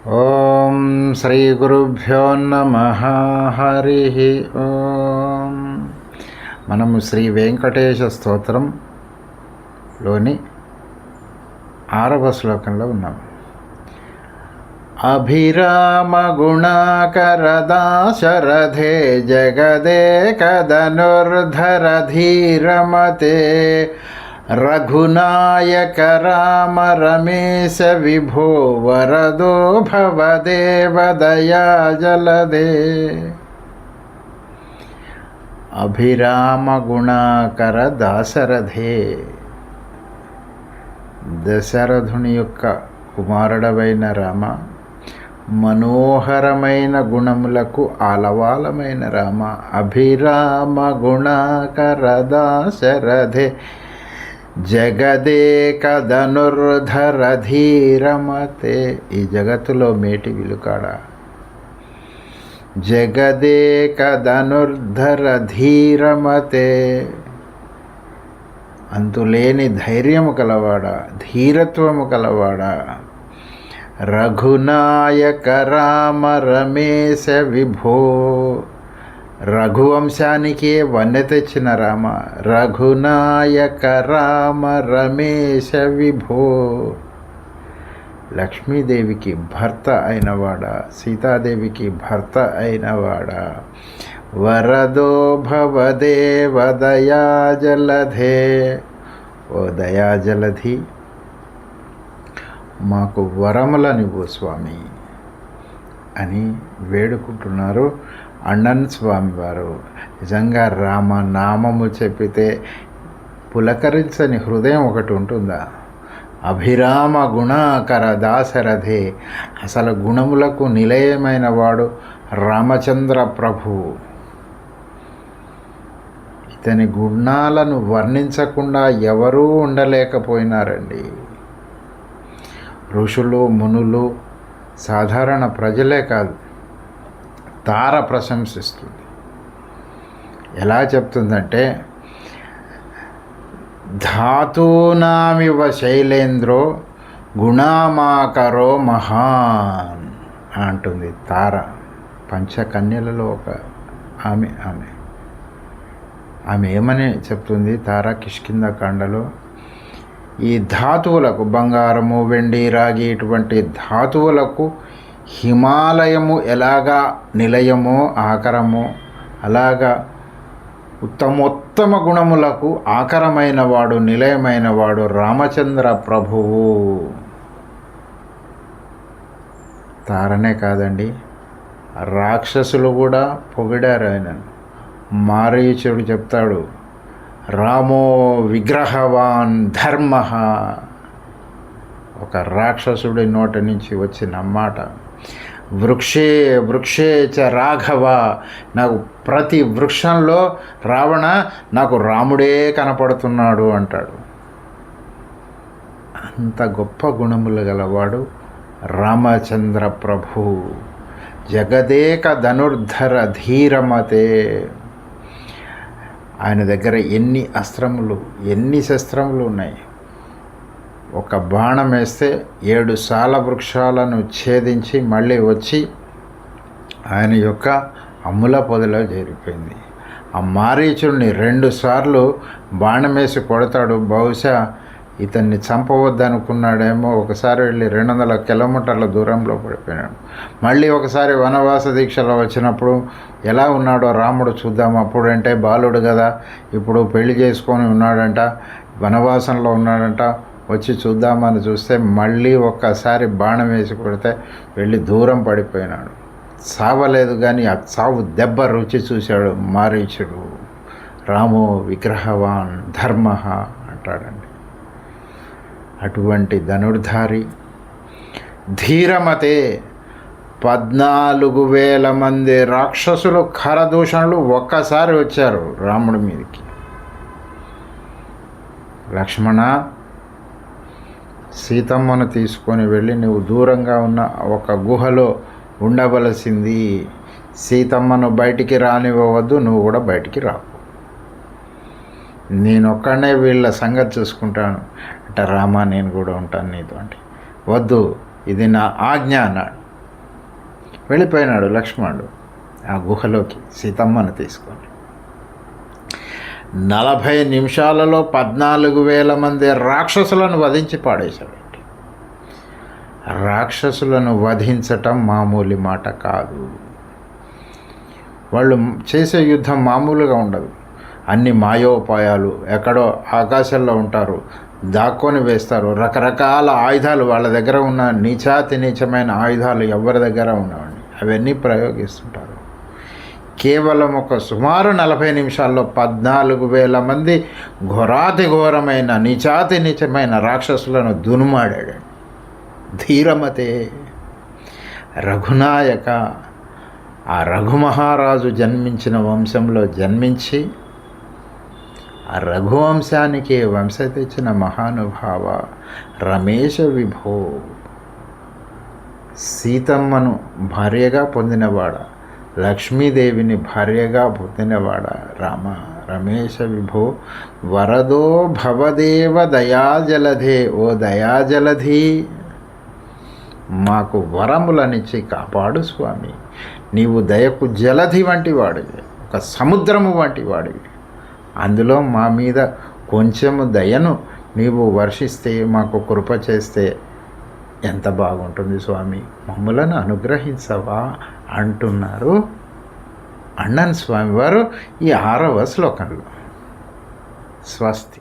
ఓం శ్రీ గురుభ్యో నమః. హరి ఓం. మనము శ్రీ వెంకటేశ స్తోత్రంలోని 6వ శ్లోకంలో ఉన్నాం. అభిరామ గుణాకర దాశరథే జగదేకధనుర్ధర ధీరమతే రఘునాయక రామ రమేశ విభో వరదో భవదేవ దయా జలదే. అభిరామ గుణాకర దాశరథే, దశరథుని యొక్క కుమారుడవైన రామ, మనోహరమైన గుణములకు ఆలవాలమైన రామ. అభిరామ గుణాకర దాశరథే జగదేక ధనుర్ధర ధీరమతే. ఈ జగత్తులో మేటి విలుకాడ జగదేక ధనుర్ధర ధీరమతే, అంతులేని ధైర్యము కలవాడ, ధీరత్వము కలవాడ. రఘునాయక రామ రమేశ విభో, రఘువంశానికే వన్నె తెచ్చిన రామ. రఘునాయక రామ రమేశ విభో, లక్ష్మీదేవికి భర్త అయినవాడా, సీతాదేవికి భర్త అయినవాడా. వరదో భవదేవ దయాజలధే, ఓ దయాజలధి, మాకు వరములనివ్వు స్వామి అని వేడుకుంటున్నారు అಣ್ಣన్ స్వామి వారు. నిజంగా రామనామము చెప్పితే పులకరించని హృదయం ఒకటి ఉంటుందా? అభిరామ గుణాకర దాశరథే, అసలు గుణములకు నిలయమైన వాడు రామచంద్ర ప్రభువు. ఇతని గుణాలను వర్ణించకుండా ఎవరూ ఉండలేకపోయినారండి. ఋషులు, మునులు, సాధారణ ప్రజలే కాదు, తార ప్రశంసిస్తుంది. ఎలా చెప్తుందంటే, ధాతూనామివ శైలేంద్రో గుణామాకరో మహాన్ అంటుంది తార. పంచకన్యలలో ఒక ఆమె ఏమని చెప్తుంది తార కిష్కింధకాండలో? ఈ ధాతువులకు, బంగారము, వెండి, రాగి ఇటువంటి ధాతువులకు హిమాలయము ఎలాగా నిలయమో ఆకరమో, అలాగా ఉత్తమోత్తమ గుణములకు ఆకరమైన వాడు, నిలయమైన వాడు రామచంద్ర ప్రభువు. తారనే కాదండి, రాక్షసులు కూడా పొగిడారు ఆయనను. మారీచుడు చెప్తాడు, రామో విగ్రహవాన్ ధర్మ. ఒక రాక్షసుడి నోటి నుంచి వచ్చిన మాట. వృక్షే వృక్షే చ రాఘవ, నాకు ప్రతి వృక్షంలో రావణ నాకు రాముడే కనపడుతున్నాడు అంటాడు. అంత గొప్ప గుణములు గలవాడు రామచంద్ర ప్రభు. జగదేక ధనుర్ధర ధీరమతే, ఆయన దగ్గర ఎన్ని అస్త్రములు, ఎన్ని శస్త్రములు ఉన్నాయి. ఒక బాణం వేస్తే 7 సాల వృక్షాలను ఛేదించి మళ్ళీ వచ్చి ఆయన యొక్క అమ్ముల పొదలో చేరిపోయింది. ఆ మారీచుడిని 2 సార్లు బాణం వేసి కొడతాడు. బహుశా ఇతన్ని చంపవద్దనుకున్నాడేమో. ఒకసారి వెళ్ళి 200 కిలోమీటర్ల దూరంలో పడిపోయినాడు. మళ్ళీ ఒకసారి వనవాస దీక్షలో వచ్చినప్పుడు ఎలా ఉన్నాడో రాముడు చూద్దాం. అప్పుడంటే బాలుడు కదా, ఇప్పుడు పెళ్లి చేసుకొని ఉన్నాడంట, వనవాసంలో ఉన్నాడంట, వచ్చి చూద్దామని చూస్తే మళ్ళీ ఒక్కసారి బాణం వేసి కొడితే వెళ్ళి దూరం పడిపోయినాడు. చావలేదు కానీ ఆ చావు దెబ్బ రుచి చూశాడు మారీచుడు. రామో విగ్రహవాన్ ధర్మ అంటాడండి. అటువంటి ధనుర్ధారి ధీరమతే. 14,000 మంది రాక్షసులు, ఖరదూషణలు ఒక్కసారి వచ్చారు రాముడి మీదకి. లక్ష్మణ, సీతమ్మను తీసుకొని వెళ్ళి నువ్వు దూరంగా ఉన్న ఒక గుహలో ఉండవలసింది. సీతమ్మను బయటికి రానివ్వవద్దు, నువ్వు కూడా బయటికి రావు. నేనొక్కడనే వీళ్ళ సంగతి చూసుకుంటాను అంటే, రామా నేను కూడా ఉంటాను నీతో అంటే, వద్దు ఇది నా ఆజ్ఞ అన్నాడు. వెళ్ళిపోయినాడు లక్ష్మణుడు ఆ గుహలోకి సీతమ్మను తీసుకొని. 40 నిమిషాలలో 14,000 మంది రాక్షసులను వధించి పాడేశాడు. రాక్షసులను వధించటం మామూలు మాట కాదు. వాళ్ళు చేసే యుద్ధం మామూలుగా ఉండదు. అన్ని మాయోపాయాలు, ఎక్కడో ఆకాశంలో ఉంటారు, దాక్కొని వేస్తారు. రకరకాల ఆయుధాలు వాళ్ళ దగ్గర ఉన్న నీచమైన ఆయుధాలు ఎవరి దగ్గర ఉన్నవండి అవన్నీ ప్రయోగిస్తుంటారు. కేవలం ఒక సుమారు 40 నిమిషాల్లో 14,000 మంది ఘోరాతి ఘోరమైన నీచమైన రాక్షసులను దునుమాడాడు. ధీరమతే రఘునాయక, ఆ రఘుమహారాజు జన్మించిన వంశంలో జన్మించి ఆ రఘువంశానికి వంశ తెచ్చిన మహానుభావ రమేశ విభో, సీతమ్మను భార్యగా పొందినవాడ, లక్ష్మీదేవిని భార్యగా పొందినవాడ రామ రమేశ విభో, వరదో భవదేవ దయాజలధే, ఓ దయాజలధి మాకు వరములనిచ్చి కాపాడు స్వామి. నీవు దయకు జలధి వంటి వాడివి, ఒక సముద్రము వంటి వాడివి. అందులో మా మీద కొంచెము దయను నీవు వర్షిస్తే, మాకు కృప చేస్తే ఎంత బాగుంటుంది స్వామి, మమ్ములను అనుగ్రహించవా అంటున్నారు అన్నన్ స్వామివారు ఈ 6వ శ్లోకంలో. స్వస్తి.